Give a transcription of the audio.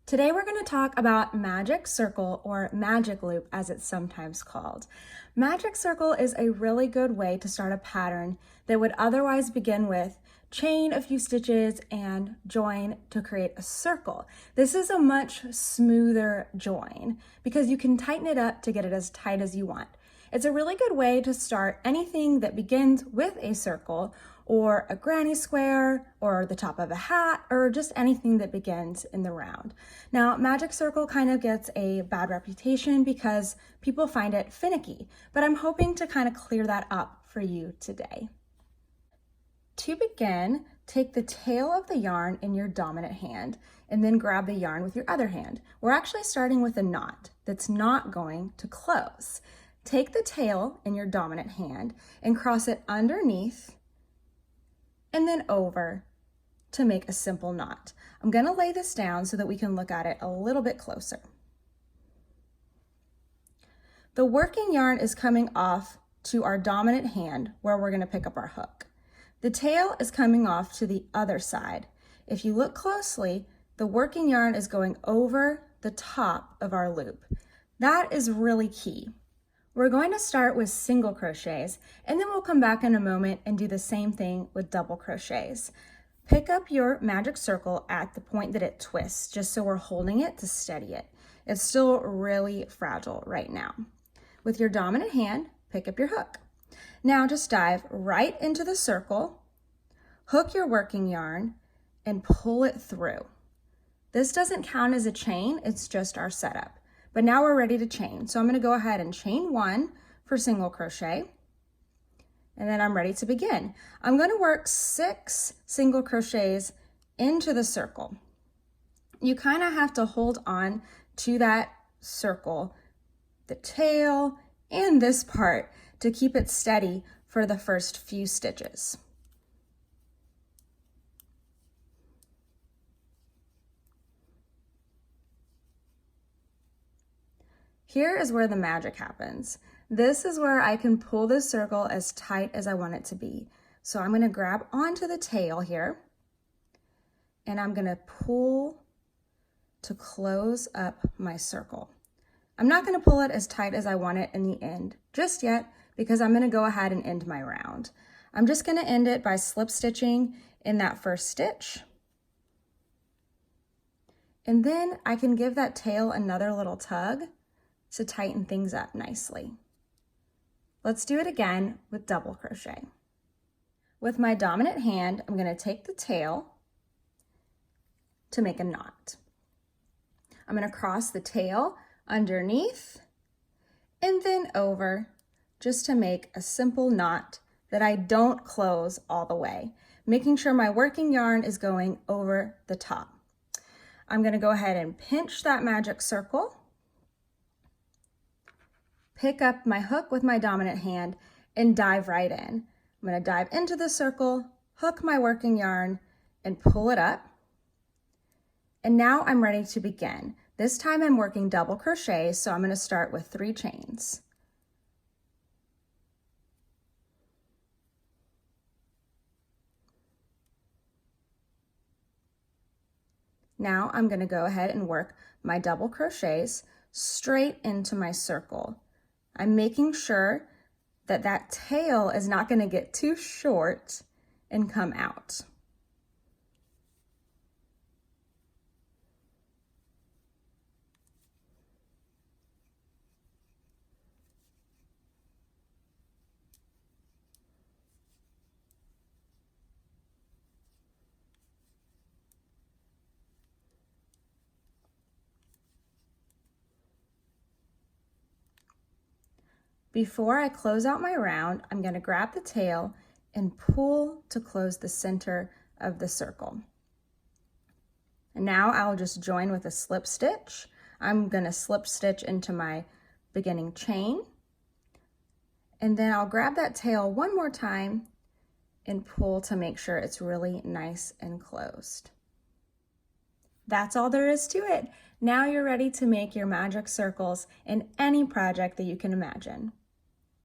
Today we're going to talk about magic circle, or magic loop as it's sometimes called. Magic circle is a really good way to start a pattern that would otherwise begin with chain a few stitches and join to create a circle. This is a much smoother join because you can tighten it up to get it as tight as you want. It's a really good way to start anything that begins with a circle or a granny square or the top of a hat or just anything that begins in the round. Now, magic circle kind of gets a bad reputation because people find it finicky, but I'm hoping to kind of clear that up for you today. To begin, take the tail of the yarn in your dominant hand and then grab the yarn with your other hand. We're actually starting with a knot that's not going to close. Take the tail in your dominant hand and cross it underneath and then over to make a simple knot. I'm going to lay this down so that we can look at it a little bit closer. The working yarn is coming off to our dominant hand where we're going to pick up our hook. The tail is coming off to the other side. If you look closely, the working yarn is going over the top of our loop. That is really key. We're going to start with single crochets, and then we'll come back in a moment and do the same thing with double crochets. Pick up your magic circle at the point that it twists, just so we're holding it to steady it. It's still really fragile right now. With your dominant hand, pick up your hook. Now just dive right into the circle, hook your working yarn, and pull it through. This doesn't count as a chain, it's just our setup. But now we're ready to chain. So I'm going to go ahead and chain one for single crochet. And then I'm ready to begin. I'm going to work 6 single crochets into the circle. You kind of have to hold on to that circle, the tail, and this part to keep it steady for the first few stitches. Here is where the magic happens. This is where I can pull this circle as tight as I want it to be. So I'm going to grab onto the tail here, and I'm going to pull to close up my circle. I'm not going to pull it as tight as I want it in the end just yet because I'm going to go ahead and end my round. I'm just going to end it by slip stitching in that first stitch. And then I can give that tail another little tug to tighten things up nicely. Let's do it again with double crochet. With my dominant hand, I'm going to take the tail to make a knot. I'm going to cross the tail underneath and then over just to make a simple knot that I don't close all the way, making sure my working yarn is going over the top. I'm going to go ahead and pinch that magic circle, pick up my hook with my dominant hand, and dive right in. I'm going to dive into the circle, hook my working yarn, and pull it up. And now I'm ready to begin. This time I'm working double crochet, so I'm going to start with 3 chains. Now I'm going to go ahead and work my double crochets straight into my circle. I'm making sure that that tail is not going to get too short and come out. Before I close out my round, I'm going to grab the tail and pull to close the center of the circle. And now I'll just join with a slip stitch. I'm going to slip stitch into my beginning chain. And then I'll grab that tail one more time and pull to make sure it's really nice and closed. That's all there is to it. Now you're ready to make your magic circles in any project that you can imagine.